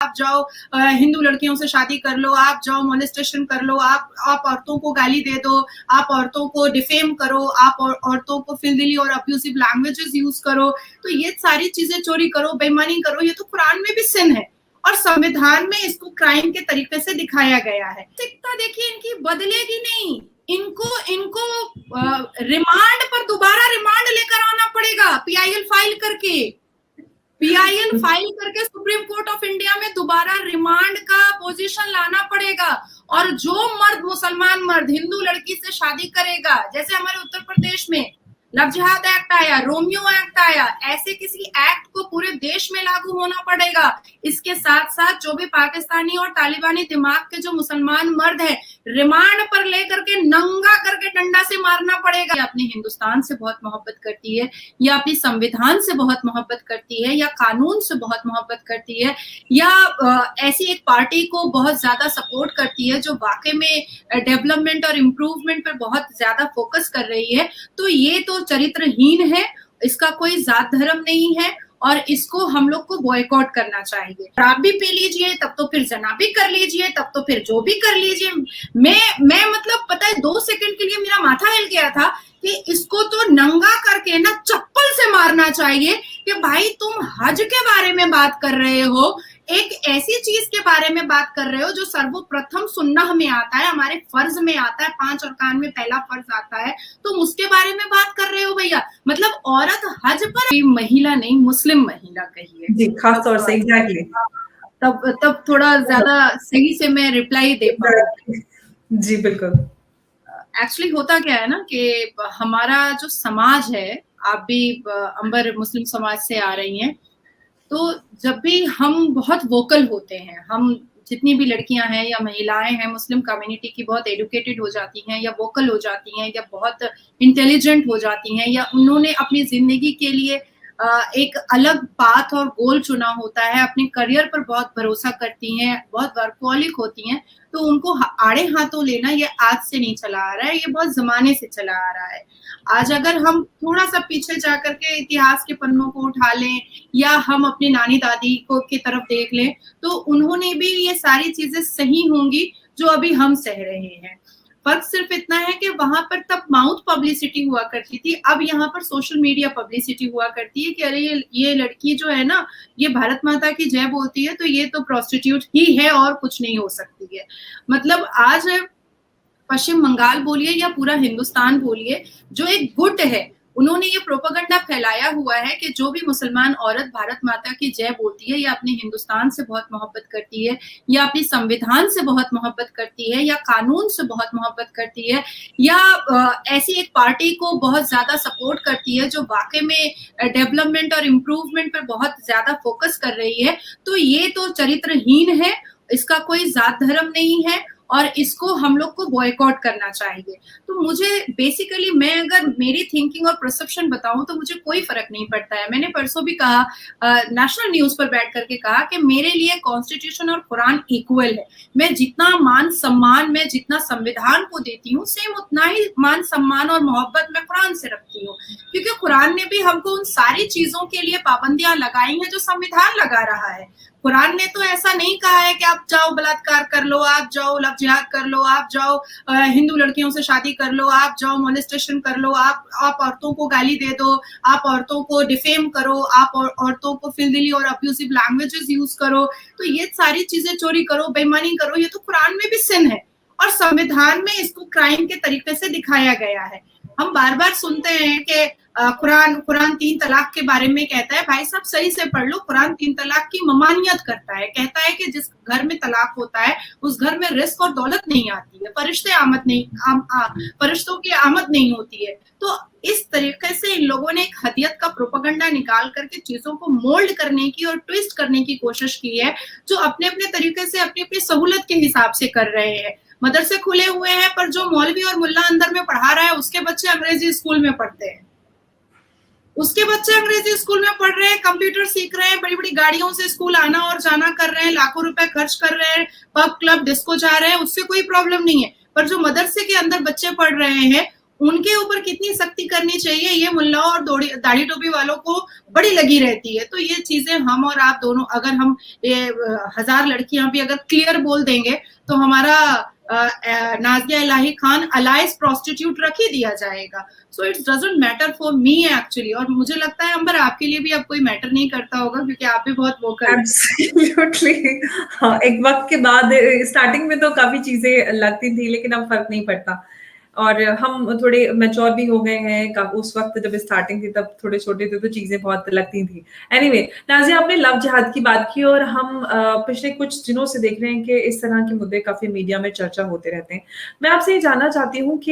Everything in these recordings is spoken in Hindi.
आप जाओ हिंदू लड़कियों से शादी कर लो, आप जाओ मोलेस्टेशन कर लो, आप औरतों को गाली दे दो, आप औरतों को डिफेम करो, आप औरतों को फिल्दीली और अब्यूसिव लैंग्वेजेस यूज करो, तो ये सारी चीजें चोरी करो, बेईमानी करो, ये तो कुरान में भी सिन है और संविधान में इसको क्राइम के तरीके से दिखाया गया है। सिक्ता देखिए इनकी बदलेगी नहीं, इनको रिमांड पर दोबारा रिमांड लेकर आना पड़ेगा, पीआईएल फाइल करके सुप्रीम कोर्ट ऑफ इंडिया में दोबारा रिमांड का पोजीशन लाना पड़ेगा। और जो मर्द, मुसलमान मर्द हिंदू लड़की से शादी करेगा, जैसे हमारे उत्तर प्रदेश में लव जिहाद एक्ट आया, रोमियो एक्ट आया, ऐसे किसी एक्ट को पूरे देश में लागू होना पड़ेगा। इसके साथ साथ जो भी पाकिस्तानी और तालिबानी दिमाग के जो मुसलमान मर्द हैं, रिमांड पर लेकर के नंगा करके डंडा से मारना पड़ेगा। या अपने हिंदुस्तान से बहुत मोहब्बत करती है, या अपनी संविधान से बहुत मोहब्बत करती है, या कानून से बहुत मोहब्बत करती है, या ऐसी एक पार्टी को बहुत ज्यादा सपोर्ट करती है जो वाकई में डेवलपमेंट और इम्प्रूवमेंट पर बहुत ज्यादा फोकस कर रही है, तो ये तो चरित्रहीन है, इसका कोई जात धर्म नहीं है और इसको हम लोग को बॉयकॉट करना चाहिए। शराब भी पी लीजिए, तब तो फिर जना भी कर लीजिए, तब तो फिर जो भी कर लीजिए। मैं मतलब पता है 2 सेकंड के लिए मेरा माथा हिल गया था कि इसको तो नंगा करके ना चप्पल से मारना चाहिए कि भाई तुम हज के बारे में बात कर रहे हो, एक ऐसी चीज के बारे में बात कर रहे हो जो सर्वप्रथम सुन्नह में आता है, हमारे फर्ज में आता है, 5 अरकान में पहला फर्ज आता है, तुम उसके बारे में बात कर रहे हो भैया। मतलब औरत हज पर, महिला नहीं मुस्लिम महिला कहिए जी, खास तौर से एग्जैक्टली, तब थोड़ा ज्यादा सही से मैं रिप्लाई दे पाऊंगी। जी बिल्कुल। एक्चुअली होता क्या है ना कि हमारा जो समाज है, आप भी अंबर मुस्लिम समाज से आ रही हैं, तो जब भी हम बहुत वोकल होते हैं, हम जितनी भी लड़कियां हैं या महिलाएं हैं मुस्लिम कम्युनिटी की, बहुत एडुकेटेड हो जाती हैं या वोकल हो जाती हैं या बहुत इंटेलिजेंट हो जाती हैं, या उन्होंने अपनी जिंदगी के लिए एक अलग पाथ और गोल चुना होता है, अपने करियर पर बहुत भरोसा करती हैं, बहुत वर्कहॉलिक होती हैं, तो उनको आड़े हाथों लेना ये आज से नहीं चला आ रहा है, ये बहुत जमाने से चला आ रहा है। आज अगर हम थोड़ा सा पीछे जाकर के इतिहास के पन्नों को उठा लें या हम अपनी नानी दादी को की तरफ देख लें, तो उन्होंने भी ये सारी चीजें सही होंगी जो अभी हम सह रहे हैं। फर्क सिर्फ इतना है कि वहां पर तब माउथ पब्लिसिटी हुआ करती थी, अब यहाँ पर सोशल मीडिया पब्लिसिटी हुआ करती है कि अरे ये लड़की जो है ना, ये भारत माता की जय बोलती है, तो ये तो प्रोस्टिट्यूट ही है और कुछ नहीं हो सकती है। मतलब आज पश्चिम बंगाल बोलिए या पूरा हिंदुस्तान बोलिए, जो एक गुट है, उन्होंने ये प्रोपेगेंडा फैलाया हुआ है कि जो भी मुसलमान औरत भारत माता की जय बोलती है, या अपने हिंदुस्तान से बहुत मोहब्बत करती है, या अपनी संविधान से बहुत मोहब्बत करती है, या कानून से बहुत मोहब्बत करती है, या ऐसी एक पार्टी को बहुत ज्यादा सपोर्ट करती है जो वाकई में डेवलपमेंट और इम्प्रूवमेंट पर बहुत ज्यादा फोकस कर रही है, तो ये तो चरित्रहीन है, इसका कोई जात धर्म नहीं है और इसको हम लोग को बॉयकॉट करना चाहिए। तो मुझे बेसिकली, मैं अगर मेरी थिंकिंग और परसेप्शन बताऊं तो मुझे कोई फर्क नहीं पड़ता है। मैंने परसों भी कहा, नेशनल न्यूज पर बैठ करके कहा कि मेरे लिए कॉन्स्टिट्यूशन और कुरान इक्वल है। मैं जितना मान सम्मान मैं जितना संविधान को देती हूँ, सेम उतना ही मान सम्मान और मोहब्बत मैं कुरान से रखती हूँ, क्योंकि कुरान ने भी हमको उन सारी चीजों के लिए पाबंदियां लगाई हैं जो संविधान लगा रहा है। कुरान ने तो ऐसा नहीं कहा है कि आप जाओ बलात्कार कर लो, आप जाओ लव जिहाद कर लो, आप जाओ हिंदू लड़कियों से शादी कर लो, आप जाओ मोलेस्टेशन कर लो, आप औरतों को गाली दे दो, आप औरतों को डिफेम करो, आप औरतों को फिल्दीली और अब्यूसिव लैंग्वेजेस यूज करो, तो ये सारी चीजें चोरी करो, बेईमानी करो, ये तो कुरान में भी सिन है और संविधान में इसको क्राइम के तरीके से दिखाया गया है। हम बार बार सुनते हैं कि कुरान 3 तलाक के बारे में कहता है। भाई साहब सही से पढ़ लो, कुरान 3 तलाक की ममानियत करता है, कहता है कि जिस घर में तलाक होता है उस घर में रिस्क और दौलत नहीं आती है, फरिश्तों की आमद नहीं होती है। तो इस तरीके से इन लोगों ने एक हदियत का प्रोपेगेंडा निकाल करके चीजों को मोल्ड करने की और ट्विस्ट करने की कोशिश की है, जो अपने अपने तरीके से अपनी अपनी सहूलत के हिसाब से कर रहे हैं। मदरसे खुले हुए हैं, पर जो मौलवी और मुल्ला अंदर में पढ़ा रहा है उसके बच्चे अंग्रेजी स्कूल में पढ़ते हैं, उसके बच्चे अंग्रेजी स्कूल में पढ़ रहे हैं, कंप्यूटर सीख रहे हैं, बड़ी बड़ी गाड़ियों से स्कूल आना और जाना कर रहे हैं, लाखों रुपए खर्च कर रहे हैं, पब क्लब डिस्को जा रहे हैं, उससे कोई प्रॉब्लम नहीं है। पर जो मदरसे के अंदर बच्चे पढ़ रहे हैं उनके ऊपर कितनी सख्ती करनी चाहिए ये मुल्लाओं और दाढ़ी टोपी वालों को बड़ी लगी रहती है। तो ये चीजें हम और आप दोनों, अगर हम ये 1000 लड़कियां भी अगर क्लियर बोल देंगे तो हमारा नाज़िया इलाही खान अलाइज प्रोस्टिट्यूट रख ही दिया जाएगा। So it doesn't matter for me actually, और मुझे लगता है अंबर आपके लिए भी अब कोई मैटर नहीं करता होगा क्योंकि आप भी बहुत वोकल हैं। एब्सोल्युटली। हाँ, एक वक्त के बाद स्टार्टिंग में तो काफी चीजें लगती थी, लेकिन अब फर्क नहीं पड़ता। और हम थोड़े मैच्योर भी हो गए हैं। उस वक्त जब स्टार्टिंग थी तब थोड़े छोटे थे तो चीजें बहुत लगती थी। एनीवे, नाज़िया, आपने लव जिहाद की बात की और हम पिछले कुछ दिनों से देख रहे हैं कि इस तरह के मुद्दे काफी मीडिया में चर्चा होते रहते हैं। मैं आपसे ये जानना चाहती हूँ कि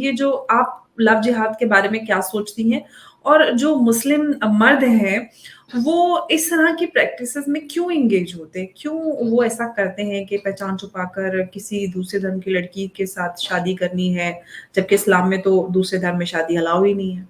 ये जो आप लव जिहाद के बारे में क्या सोचती हैं, और जो मुस्लिम मर्द हैं वो इस तरह की प्रैक्टिसेस में क्यों एंगेज होते हैं? क्यों वो ऐसा करते हैं कि पहचान छुपाकर किसी दूसरे धर्म की लड़की के साथ शादी करनी है, जबकि इस्लाम में तो दूसरे धर्म में शादी अलाउ ही नहीं है?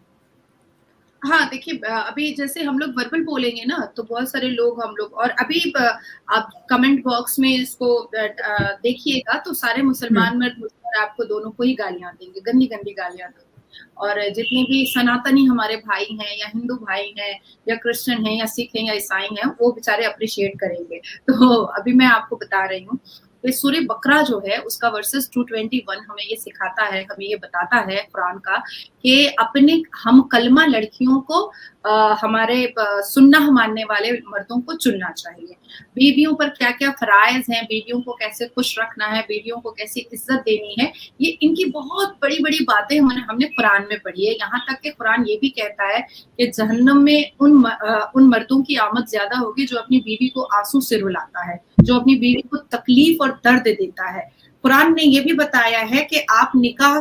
हाँ, देखिए अभी जैसे हम लोग वर्बल बोलेंगे ना तो बहुत सारे लोग हम लोग, और अभी आप कमेंट बॉक्स में इसको देखिएगा तो सारे मुसलमान मर्द और आपको दोनों को ही गालियां देंगे, गंदी गंदी गालियां देंगे। और जितने भी सनातनी हमारे भाई हैं या हिंदू भाई हैं या क्रिश्चियन हैं या सिख हैं या ईसाई हैं वो बेचारे अप्रिशिएट करेंगे। तो अभी मैं आपको बता रही हूँ, तो सूरह बकरा जो है उसका वर्सेस 221 हमें ये सिखाता है, हमें ये बताता है कुरान का कि अपने हम कलमा लड़कियों को हमारे सुन्नह मानने वाले मर्दों को चुनना चाहिए। बीवियों पर क्या क्या फराइज हैं, बीवियों को कैसे खुश रखना है, बीवियों को कैसी इज्जत देनी है, ये इनकी बहुत बड़ी बड़ी बातें हमने कुरान में पढ़ी है। यहाँ तक कि कुरान ये भी कहता है कि जहन्नम में उन मर्दों की आमद ज्यादा होगी जो अपनी बीवी को आंसू से रुलाता है, जो अपनी बीवी को तकलीफ और दर्द देता है। कुरान ने ये भी बताया है कि आप निकाह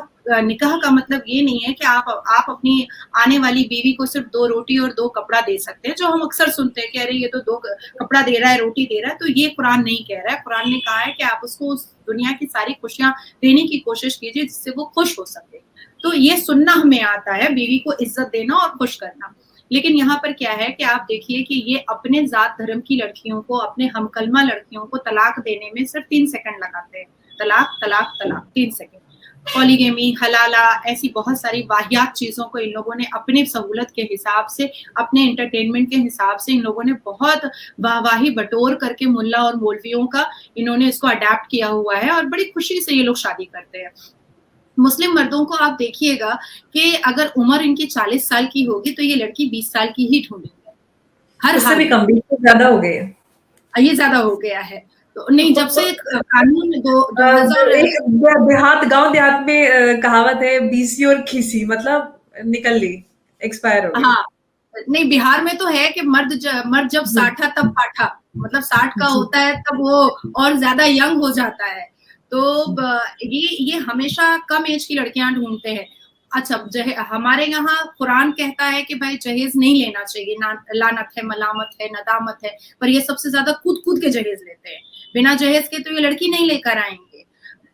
का मतलब ये नहीं है कि आप अपनी आने वाली बीवी को सिर्फ 2 रोटी और 2 कपड़ा दे सकते हैं, जो हम अक्सर सुनते हैं कि अरे ये तो 2 कपड़ा दे रहा है, रोटी दे रहा है। तो ये कुरान नहीं कह रहा है। कुरान ने कहा है कि आप उसको उस दुनिया की सारी खुशियां देने की कोशिश कीजिए जिससे वो खुश हो सके। तो ये सुन्नह में आता है बीवी को इज्जत देना और खुश करना। लेकिन यहाँ पर क्या है कि आप देखिए कि ये अपने जात धर्म की लड़कियों को, अपने हमकलमा लड़कियों को तलाक देने में सिर्फ 3 सेकंड लगाते हैं। तलाक तलाक तलाक, 3 सेकंड। पॉलीगेमी, हलाला, ऐसी बहुत सारी वाहियात चीजों को इन लोगों ने अपनी सहूलत के हिसाब से, अपने एंटरटेनमेंट के हिसाब से इन लोगों ने बहुत वाहवाही बटोर करके मुल्ला और मौलवियों का इन्होंने इसको अडेप्ट किया हुआ है और बड़ी खुशी से ये लोग शादी करते हैं। मुस्लिम मर्दों को आप देखिएगा कि अगर उम्र इनकी 40 साल की होगी तो ये लड़की 20 साल की ही ढूंढेंगे हर हाल में। कम, ज्यादा हो गए, ये ज्यादा हो गया है। तो नहीं, जब से कानून 2000 गांव देहात में कहावत है, बीसी और खीसी, मतलब निकल ली, एक्सपायर हो गई। हाँ, नहीं बिहार में तो है कि मर्द जब साठा तब पाठा, मतलब 60 का होता है तब वो और ज्यादा यंग हो जाता है। तो ये हमेशा कम एज की लड़कियां ढूंढते हैं। अच्छा, हमारे यहाँ कुरान कहता है कि भाई जहेज नहीं लेना चाहिए, लानत है, मलामत है, नदामत है, पर ये सबसे ज्यादा कूद के जहेज लेते हैं। बिना जहेज के तो ये लड़की नहीं लेकर आएंगे।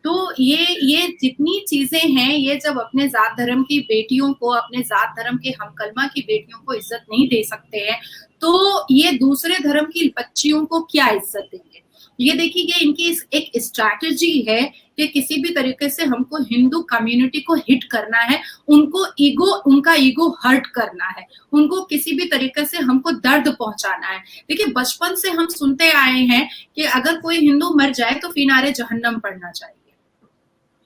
तो ये जितनी चीजें हैं, ये जब अपने जात धर्म की बेटियों को, अपने जात धर्म के हमकलमा की बेटियों को इज्जत नहीं दे सकते हैं, तो ये दूसरे धर्म की बच्चियों को क्या इज्जत देंगे? ये देखिए कि इनकी एक स्ट्रैटेजी है कि किसी भी तरीके से हमको हिंदू कम्युनिटी को हिट करना है, उनका ईगो हर्ट करना है, उनको किसी भी तरीके से हमको दर्द पहुंचाना है। देखिए, बचपन से हम सुनते आए हैं कि अगर कोई हिंदू मर जाए तो फिनारे जहन्नम पड़ना चाहिए।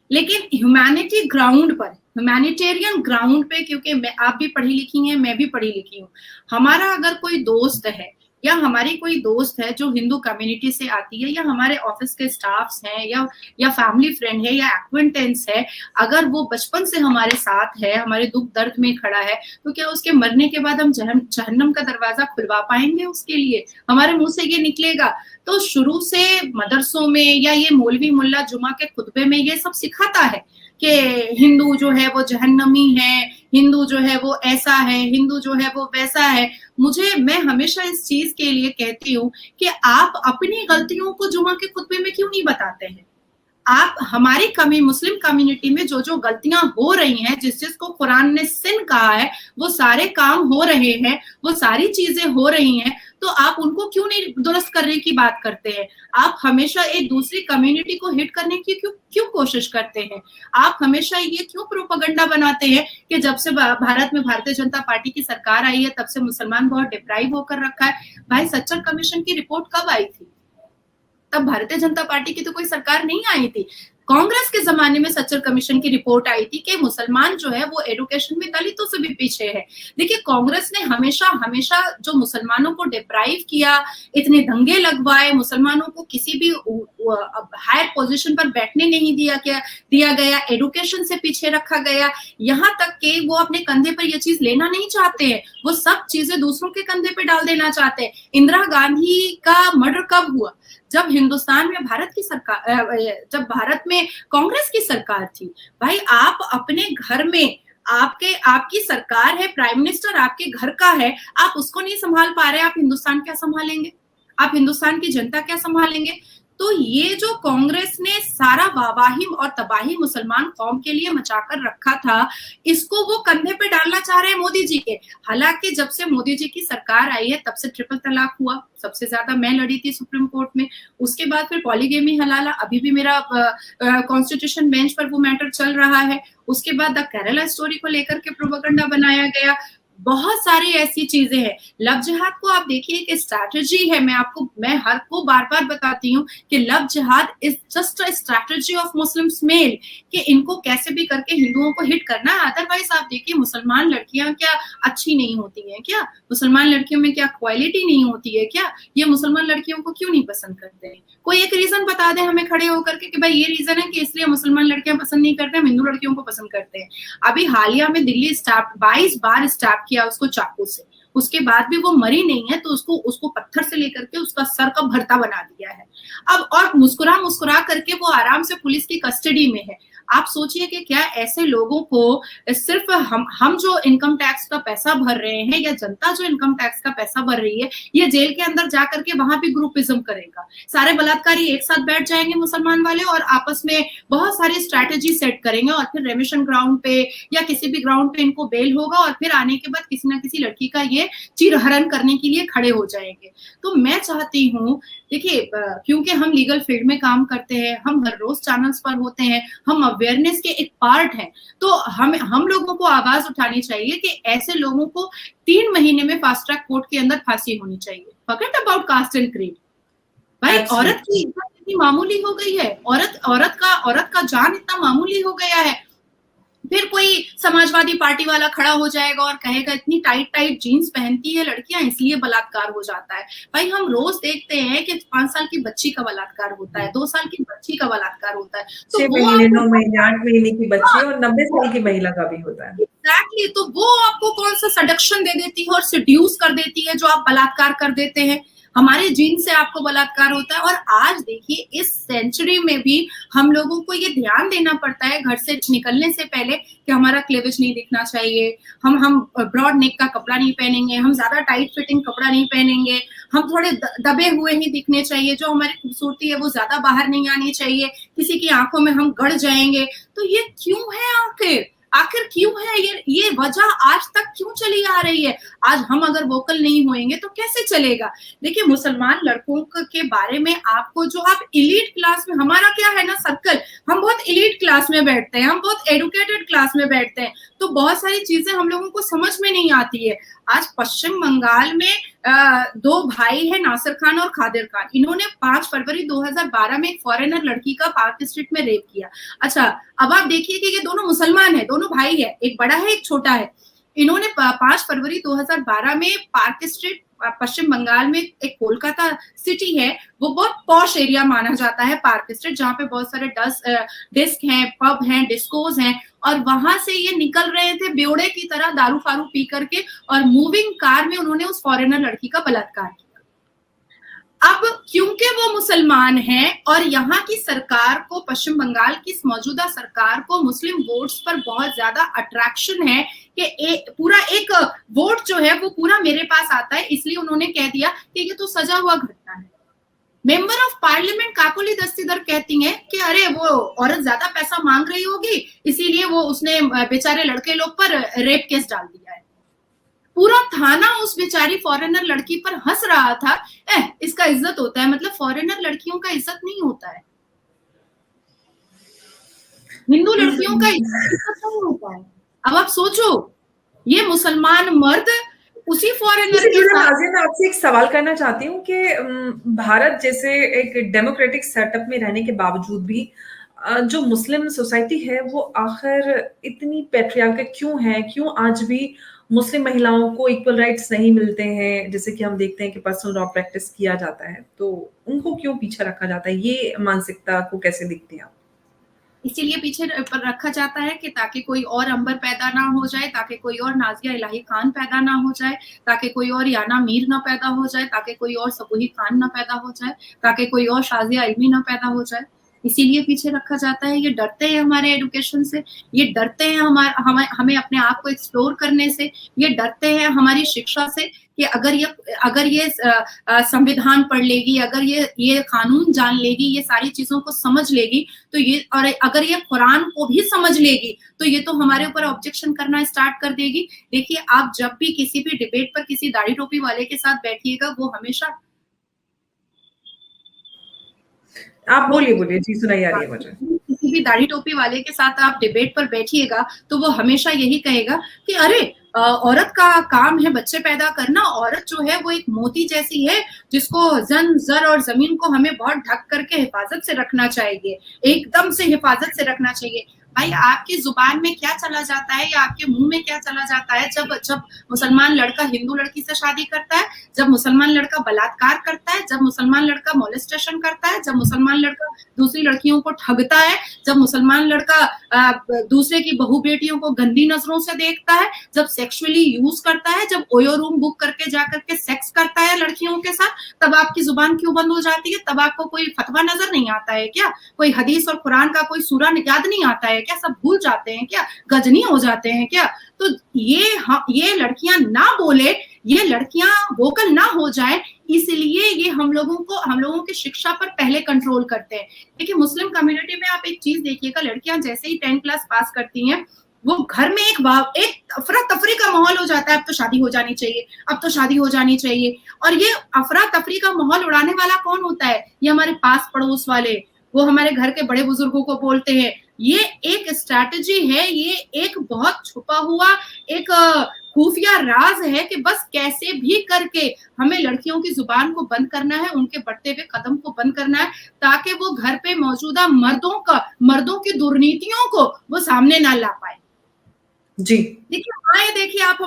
लेकिन ह्यूमैनिटी ग्राउंड पर, ह्यूमैनिटेरियन ग्राउंड पे, क्योंकि आप भी पढ़ी लिखी हैं, मैं भी पढ़ी लिखी हूँ, हमारा अगर कोई दोस्त है या हमारी कोई दोस्त है जो हिंदू कम्युनिटी से आती है, या हमारे ऑफिस के स्टाफ्स हैं, या फैमिली फ्रेंड है, या एक्वेंटेंस है, अगर वो बचपन से हमारे साथ है, हमारे दुख दर्द में खड़ा है, तो क्या उसके मरने के बाद हम जहन्नम का दरवाजा खुलवा पाएंगे उसके लिए? हमारे मुंह से ये निकलेगा? तो शुरू से मदरसों में या ये मौलवी मुल्ला जुमा के खुतबे में ये सब सिखाता है कि हिंदू जो है वो जहन्नमी है, हिंदू जो है वो ऐसा है, हिंदू जो है वो वैसा है। मैं हमेशा इस चीज के लिए कहती हूँ कि आप अपनी गलतियों को जुमा के खुतबे में क्यों नहीं बताते हैं? आप हमारी मुस्लिम कम्युनिटी में जो गलतियां हो रही हैं, जिसको कुरान ने सिन कहा है, वो सारे काम हो रहे हैं, वो सारी चीजें हो रही हैं, तो आप उनको क्यों नहीं दुरुस्त करने की बात करते हैं? आप हमेशा एक दूसरी कम्युनिटी को हिट करने की क्यों क्यों कोशिश करते हैं? आप हमेशा ये क्यों प्रोपेगेंडा बनाते हैं कि जब से भारत में भारतीय जनता पार्टी की सरकार आई है तब से मुसलमान बहुत डिप्राइव होकर रखा है। भाई सच्चर कमीशन की रिपोर्ट कब आई थी? तब भारतीय जनता पार्टी की तो कोई सरकार नहीं आई थी। कांग्रेस के जमाने में सच्चर कमीशन की रिपोर्ट आई थी कि मुसलमान जो है वो एजुकेशन में दलितों से भी पीछे है। देखिए कांग्रेस ने हमेशा हमेशा जो मुसलमानों को डिप्राइव किया, इतने दंगे लगवाए, मुसलमानों को किसी भी हायर पोजीशन पर बैठने नहीं दिया गया, एजुकेशन से पीछे रखा गया, यहाँ तक कि वो अपने कंधे पर ये चीज लेना नहीं चाहते हैं, वो सब चीजें दूसरों के कंधे पे डाल देना चाहते हैं। इंदिरा गांधी का मर्डर कब हुआ? जब हिंदुस्तान में भारत की सरकार, जब भारत में कांग्रेस की सरकार थी। भाई आप अपने घर में आपकी सरकार है, प्राइम मिनिस्टर आपके घर का है, आप उसको नहीं संभाल पा रहे, आप हिंदुस्तान क्या संभालेंगे? आप हिंदुस्तान की जनता क्या संभालेंगे? तो ये जो कांग्रेस ने सारा वावाही और तबाही मुसलमान कौम के लिए मचाकर रखा था, इसको वो कंधे पे डालना चाह रहे हैं मोदी जी के। हालांकि जब से मोदी जी की सरकार आई है तब से ट्रिपल तलाक हुआ, सबसे ज्यादा मैं लड़ी थी सुप्रीम कोर्ट में, उसके बाद फिर पॉलीगेमी हलाला, अभी भी मेरा कॉन्स्टिट्यूशन बेंच पर वो मैटर चल रहा है। उसके बाद द केरला स्टोरी को लेकर के प्रोपेगेंडा बनाया गया। बहुत सारी ऐसी चीजें हैं। लव जिहाद को आप देखिए कि स्ट्रैटेजी है। मैं हर को बार बार बताती हूँ कि लव जिहाद is just a strategy of Muslims male, कि इनको कैसे भी करके हिंदुओं को हिट करना है। अदरवाइज आप देखिए मुसलमान लड़कियां क्या अच्छी नहीं होती हैं क्या? मुसलमान लड़कियों में क्या क्वालिटी नहीं होती है क्या? ये मुसलमान लड़कियों को क्यों नहीं पसंद करते हैं? कोई एक रीजन बता दे हमें खड़े होकर के कि भाई ये रीजन है कि इसलिए मुसलमान लड़कियां पसंद नहीं करते, हम हिंदू लड़कियों को पसंद करते हैं। अभी हालिया में दिल्ली स्टैप 22 बार स्टैप किया उसको चाकू से, उसके बाद भी वो मरी नहीं है, तो उसको पत्थर से लेकर के उसका सर का भरता बना दिया है। अब और मुस्कुरा मुस्कुरा करके वो आराम से पुलिस की कस्टडी में है। आप सोचिए कि क्या ऐसे लोगों को सिर्फ हम जो इनकम टैक्स का पैसा भर रहे हैं या जनता जो इनकम टैक्स का पैसा भर रही है, ये जेल के अंदर जाकर के वहां भी ग्रुपिज्म करेगा? सारे बलात्कारी एक साथ बैठ जाएंगे मुसलमान वाले और आपस में बहुत सारी स्ट्रैटेजी सेट करेंगे और फिर रेमिशन ग्राउंड पे या किसी भी ग्राउंड पे इनको बेल होगा और फिर आने के बाद किसी ना किसी लड़की का ये चिरहरण करने के लिए खड़े हो जाएंगे। तो मैं चाहती हूँ, देखिए क्योंकि हम लीगल फील्ड में काम करते हैं, हम हर रोज चैनल्स पर होते हैं, हम अवेयरनेस के एक पार्ट हैं, तो हम लोगों को आवाज उठानी चाहिए कि ऐसे लोगों को 3 महीने में फास्ट ट्रैक कोर्ट के अंदर फांसी होनी चाहिए। Forget about cast and creed. भाई औरत की इज्जत इतनी मामूली हो गई है, औरत का जान इतना मामूली हो गया है। फिर कोई समाजवादी पार्टी वाला खड़ा हो जाएगा और कहेगा इतनी टाइट जीन्स पहनती है लड़कियां इसलिए बलात्कार हो जाता है। भाई हम रोज देखते हैं कि 5 साल की बच्ची का बलात्कार होता है, 2 साल की बच्ची का बलात्कार होता है, तो 6 महीने 9 महीने 8 महीने की बच्ची और 90 साल की महिला का भी होता है। एग्जैक्टली, तो वो आपको कौन सा सडक्शन दे देती है और सिड्यूस कर देती है जो आप बलात्कार कर देते हैं। हमारे जीन से आपको बलात्कार होता है। और आज देखिए इस सेंचुरी में भी हम लोगों को ये ध्यान देना पड़ता है घर से निकलने से पहले कि हमारा क्लेवेज नहीं दिखना चाहिए, हम ब्रॉड नेक का कपड़ा नहीं पहनेंगे, हम ज्यादा टाइट फिटिंग कपड़ा नहीं पहनेंगे, हम थोड़े दबे हुए ही दिखने चाहिए, जो हमारी खूबसूरती है वो ज्यादा बाहर नहीं आनी चाहिए, किसी की आंखों में हम गड़ जाएंगे। तो ये क्यों है? आखिर क्यों है ये वजह आज तक क्यों चली आ रही है? आज हम अगर वोकल नहीं होएंगे तो कैसे चलेगा? देखिए मुसलमान लड़कों के बारे में आपको जो आप इलीट क्लास में, हमारा क्या है ना सर्कल, हम बहुत इलीट क्लास में बैठते हैं, हम बहुत एडुकेटेड क्लास में बैठते हैं, तो बहुत सारी चीजें हम लोगों को समझ में नहीं आती है। आज पश्चिम बंगाल में 2 भाई है, नासिर खान और कादिर खान। इन्होंने 5 फरवरी 2012 में एक फॉरेनर लड़की का पार्क स्ट्रीट में रेप किया। अच्छा, अब आप देखिए कि ये दोनों मुसलमान है, दोनों भाई है, एक बड़ा है एक छोटा है। इन्होंने 5 फरवरी 2012 में पार्क स्ट्रीट पश्चिम बंगाल में, एक कोलकाता सिटी है, वो बहुत पॉश एरिया माना जाता है पार्क स्ट्रीट, जहाँ पे बहुत सारे डिस्क हैं, पब हैं, डिस्कोज हैं, और वहां से ये निकल रहे थे बेवड़े की तरह दारू फारू पी करके, और मूविंग कार में उन्होंने उस फॉरेनर लड़की का बलात्कार किया। अब क्योंकि वो मुसलमान हैं और यहाँ की सरकार को, पश्चिम बंगाल की मौजूदा सरकार को मुस्लिम वोट्स पर बहुत ज्यादा अट्रैक्शन है कि पूरा एक वोट जो है वो पूरा मेरे पास आता है, इसलिए उन्होंने कह दिया कि ये तो सजा हुआ घटना है। Member of parliament Kakoli Dastidar कहती हैं कि अरे वो औरत ज्यादा पैसा मांग रही होगी इसीलिए वो उसने बेचारे लड़के लोग पर रेप केस डाल दिया है। पूरा थाना उस बेचारी फॉरेनर लड़की पर हंस रहा था, इसका इज्जत होता है, मतलब फॉरेनर लड़कियों का इज्जत नहीं होता है, हिंदू लड़कियों का इज्जत नहीं होता है। अब आप सोचो, ये मुसलमान मर्द उसी फॉरेनर इससे के जुड़ा साथ। नाज़िया, मैं आपसे एक सवाल करना चाहती हूँ कि भारत जैसे एक डेमोक्रेटिक सेटअप में रहने के बावजूद भी जो मुस्लिम सोसाइटी है वो आखिर इतनी पैट्रियार्कल क्यों है? क्यों आज भी मुस्लिम महिलाओं को इक्वल राइट्स नहीं मिलते हैं? जैसे कि हम देखते हैं कि पर्सनल लॉ प्रैक्टिस किया जाता है, तो उनको क्यों पीछे रखा जाता है? ये मानसिकता को कैसे देखते हैं आप? इसीलिए पीछे पर रखा जाता है कि ताकि कोई और अंबर पैदा ना हो जाए, ताकि कोई और नाजिया इलाही खान पैदा ना हो जाए, ताकि कोई और याना मीर ना पैदा हो जाए, ताकि कोई और सबूही खान ना पैदा हो जाए, ताकि कोई और शाजिया इल्मी ना पैदा हो जाए। इसीलिए पीछे रखा जाता है। ये डरते हैं हमारे एजुकेशन से, ये डरते हैं हमें अपने आप को एक्सप्लोर करने से, ये डरते हैं हमारी शिक्षा से कि अगर ये संविधान पढ़ लेगी, अगर ये कानून जान लेगी, ये सारी चीजों को समझ लेगी, तो ये, और अगर ये कुरान को भी समझ लेगी, तो ये तो हमारे ऊपर ऑब्जेक्शन करना स्टार्ट कर देगी। देखिए, आप जब भी किसी भी डिबेट पर किसी दाढ़ी टोपी वाले के साथ बैठिएगा, वो हमेशा, आप बोलिए, जी सुनाई आ रही है मुझे। किसी भी दाढ़ी टोपी वाले के साथ आप डिबेट पर बैठिएगा, तो वो हमेशा यही कहेगा कि अरे, औरत का काम है बच्चे पैदा करना, औरत जो है वो एक मोती जैसी है, जिसको जन जर और जमीन को हमें बहुत ढक करके हिफाजत से रखना चाहिए, एकदम से हिफाजत से रखना चाहिए। भाई, आपकी जुबान में क्या चला जाता है या आपके मुंह में क्या चला जाता है जब जब मुसलमान लड़का हिंदू लड़की से शादी करता है, जब मुसलमान लड़का बलात्कार करता है, जब मुसलमान लड़का मोलेस्टेशन करता है, जब मुसलमान लड़का दूसरी लड़कियों को ठगता है, जब मुसलमान लड़का दूसरे की बहू बेटियों को गंदी नजरों से देखता है, जब सेक्सुअली यूज करता है, जब ओयो रूम बुक करके जाकर के सेक्स करता है लड़कियों के साथ, तब आपकी जुबान क्यों बंद हो जाती है? तब आपको कोई फतवा नजर नहीं आता है क्या? कोई हदीस और कुरान का कोई सूरा याद नहीं आता है क्या? सब भूल जाते हैं क्या? गजनी हो जाते हैं क्या? तो ये लड़कियां ना बोले, ये लड़कियां वोकल ना हो जाए, इसलिए ये हम लोगों की शिक्षा पर पहले कंट्रोल करते हैं। देखिए, मुस्लिम कम्युनिटी में आप एक चीज देखिएगा, लड़कियां जैसे ही 10th क्लास पास करती हैं, वो घर में एक अफरा तफरी का माहौल हो जाता है, अब तो शादी हो जानी चाहिए, अब तो शादी हो जानी चाहिए। और ये अफरा तफरी का माहौल उड़ाने वाला कौन होता है? ये हमारे पास पड़ोस वाले, वो हमारे घर के बड़े बुजुर्गों को बोलते हैं। ये एक स्ट्रैटेजी है, ये एक बहुत छुपा हुआ एक खुफिया राज है कि बस कैसे भी करके हमें लड़कियों की जुबान को बंद करना है, उनके बढ़ते हुए कदम को बंद करना है, ताकि वो घर पे मौजूदा मर्दों की दुर्नीतियों को वो सामने ना ला पाए। जी देखिए आप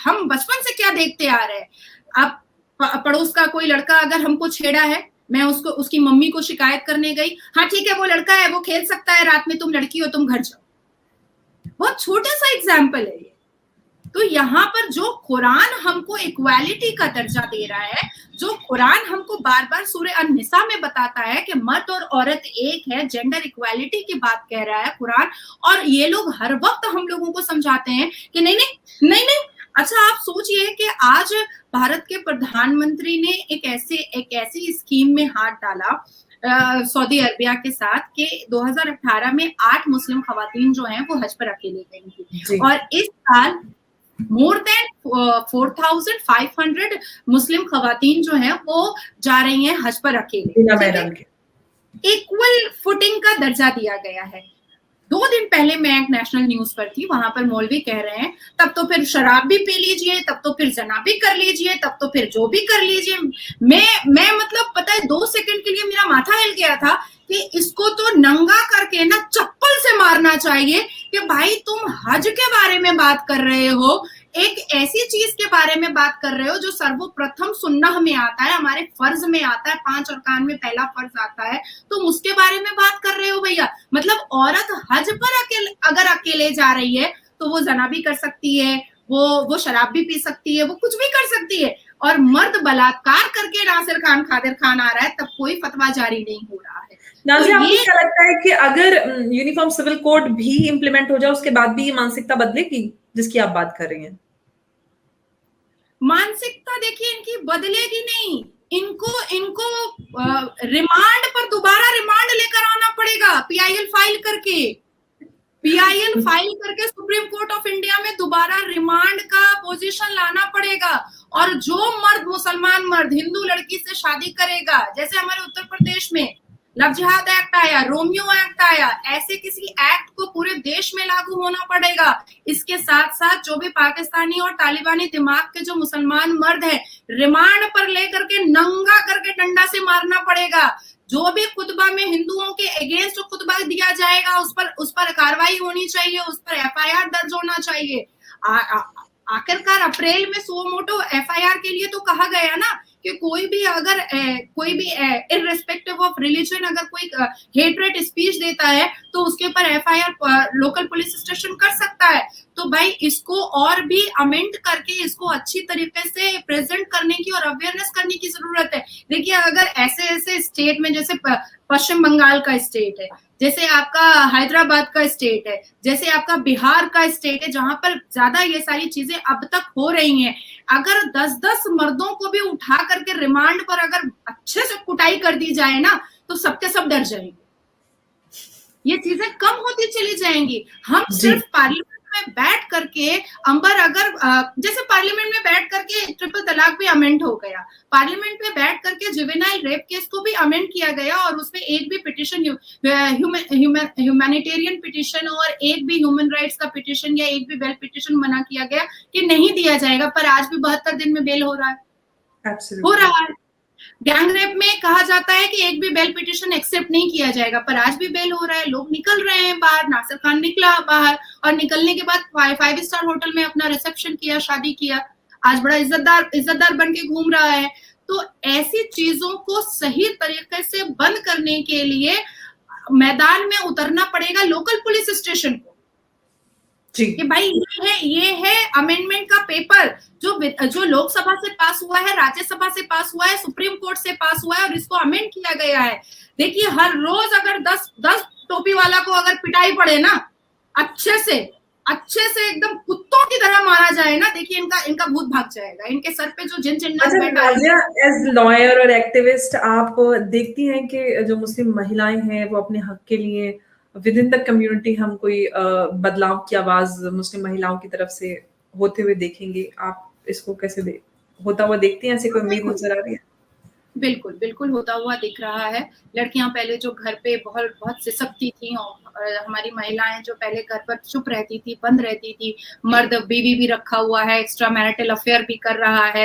हम बचपन से क्या देखते आ रहे हैं। आप पड़ोस का कोई लड़का अगर हमको छेड़ा है, मैं उसकी मम्मी को शिकायत करने गई, हाँ ठीक है, वो लड़का है, वो खेल सकता है, रात में तुम लड़की हो, तुम घर जाओ। बहुत छोटा सा एग्जाम्पल है ये। तो यहाँ पर जो कुरान हमको इक्वालिटी का दर्जा दे रहा है, जो कुरान हमको बार बार सूरह अन-निसा में बताता है कि मर्द और औरत एक है, जेंडर इक्वालिटी की बात कह रहा है कुरान, और ये लोग हर वक्त हम लोगों को समझाते हैं कि नहीं नहीं नहीं नहीं। अच्छा, आप सोचिए कि आज भारत के प्रधानमंत्री ने एक ऐसी स्कीम में हाथ डाला सऊदी अरबिया के साथ कि 2018 में 8 मुस्लिम खवातीन जो हैं वो हज पर अकेले गई थी, और इस साल मोर देन 4,500 मुस्लिम खवातीन जो हैं वो जा रही हैं हज पर अकेले। इक्वल फुटिंग का दर्जा दिया गया है। 2 दिन पहले मैं एक नेशनल न्यूज पर थी, वहां पर मौलवी कह रहे हैं तब तो फिर शराब भी पी लीजिए, तब तो फिर जना भी कर लीजिए, तब तो फिर जो भी कर लीजिए। मैं मतलब पता है 2 सेकंड के लिए मेरा माथा हिल गया था कि इसको तो नंगा करके ना चप्पल से मारना चाहिए कि भाई तुम हज के बारे में बात कर रहे हो, एक ऐसी चीज के बारे में बात कर रहे हो जो सर्वप्रथम सुन्नह में आता है, हमारे फर्ज में आता है, 5 अरकान में पहला फर्ज आता है, तुम उसके बारे में बात कर रहे हो भैया। मतलब औरत हज पर अगर अकेले जा रही है तो वो जना भी कर सकती है, वो शराब भी पी सकती है, वो कुछ भी कर सकती है, और मर्द बलात्कार करके नासिर खान खादिर खान आ रहा है तब कोई फतवा जारी नहीं हो रहा है। नाज़िया, आपको क्या लगता है कि अगर यूनिफॉर्म सिविल कोड भी इम्प्लीमेंट हो जाए उसके बाद भी ये मानसिकता बदलेगी जिसकी आप बात कर रही हैं? मानसिकता देखिए इनकी बदलेगी नहीं, इनको रिमांड पर दोबारा रिमांड लेकर आना पड़ेगा, PIL फाइल करके। PIL फाइल करके सुप्रीम कोर्ट ऑफ इंडिया में दोबारा रिमांड का पोजीशन लाना पड़ेगा। और जो मर्द, मुसलमान मर्द हिंदू लड़की से शादी करेगा, जैसे हमारे उत्तर प्रदेश में लव जिहाद एक्ट आया, रोमियो एक्ट आया, ऐसे किसी एक्ट को पूरे देश में लागू होना पड़ेगा। इसके साथ साथ जो भी पाकिस्तानी और तालिबानी दिमाग के जो मुसलमान मर्द है, रिमांड पर लेकर के नंगा करके डंडा से मारना पड़ेगा। जो भी खुतबा में हिंदुओं के अगेंस्ट खुतबा दिया जाएगा, उस पर कार्रवाई होनी चाहिए, उस पर FIR दर्ज होना चाहिए। आखिरकार अप्रैल में सुओ मोटो FIR के लिए तो कहा गया ना कि कोई भी इररिस्पेक्टिव ऑफ रिलीजन अगर कोई हेटरेट स्पीच देता है तो उसके ऊपर FIR लोकल पुलिस स्टेशन कर सकता है। तो भाई इसको और भी अमेंड करके इसको अच्छी तरीके से प्रेजेंट करने की और अवेयरनेस करने की जरूरत है। देखिए, अगर ऐसे स्टेट में, जैसे पश्चिम बंगाल का स्टेट है, जैसे आपका हैदराबाद का स्टेट है, जैसे आपका बिहार का स्टेट है, जहां पर ज्यादा ये सारी चीजें अब तक हो रही हैं, अगर 10-10 मर्दों को भी उठा करके रिमांड पर अगर अच्छे से कुटाई कर दी जाए ना, तो सबके सब डर जाएंगे, ये चीजें कम होती चली जाएंगी। हम सिर्फ पार्लियामेंट में बैठ करके, अंबर अगर जैसे पार्लियामेंट में बैठ करके ट्रिपल तलाक भी अमेंड हो गया, पार्लियामेंट में बैठ करके जुवेनाइल रेप केस को भी अमेंड किया गया, और उसमें एक भी पिटिशन, ह्यूमैनिटेरियन पिटिशन और एक भी ह्यूमन राइट्स का पिटिशन या एक भी बेल पिटिशन मना किया गया कि नहीं दिया जाएगा, पर आज भी 72 दिन में बेल हो रहा है। हो रहा है। गैंग रेप में कहा जाता है कि एक भी बेल पिटिशन एक्सेप्ट नहीं किया जाएगा, पर आज भी बेल हो रहा है, लोग निकल रहे हैं बाहर। नासिर खान निकला बाहर और निकलने के बाद 5 स्टार होटल में अपना रिसेप्शन किया, शादी किया, आज बड़ा इज्जतदार बन के घूम रहा है। तो ऐसी चीजों को सही तरीके से बंद करने के लिए मैदान में उतरना पड़ेगा लोकल पुलिस स्टेशन को कि भाई ये है अमेंडमेंट का पेपर जो लोकसभा से पास हुआ है, राज्यसभा से पास हुआ है, सुप्रीम कोर्ट से पास हुआ है और इसको अमेंड किया गया है। देखिए, हर रोज अगर 10 टोपी वाला को अगर पिटाई पड़े ना, अच्छे से एकदम कुत्तों की तरह मारा जाए ना, देखिए इनका भूत भाग जाएगा, इनके सर पे जो जिन बैठा है। एज लॉयर और एक्टिविस्ट, आप देखती हैं कि जो मुस्लिम महिलाएं हैं वो अपने हक के लिए विद इन द कम्युनिटी हम कोई बदलाव की आवाज मुस्लिम महिलाओं की तरफ से होते हुए देखेंगे? आप इसको कैसे होता हुआ देखती हैं? ऐसी कोई उम्मीद नजर आ रही है? बिल्कुल होता हुआ दिख रहा है। लड़कियां पहले जो घर पे बहुत सिसकती थी, और हमारी महिलाएं जो पहले घर पर चुप रहती थी, बंद रहती थी, मर्द बीवी भी रखा हुआ है, एक्स्ट्रा मैरिटल अफेयर भी कर रहा है,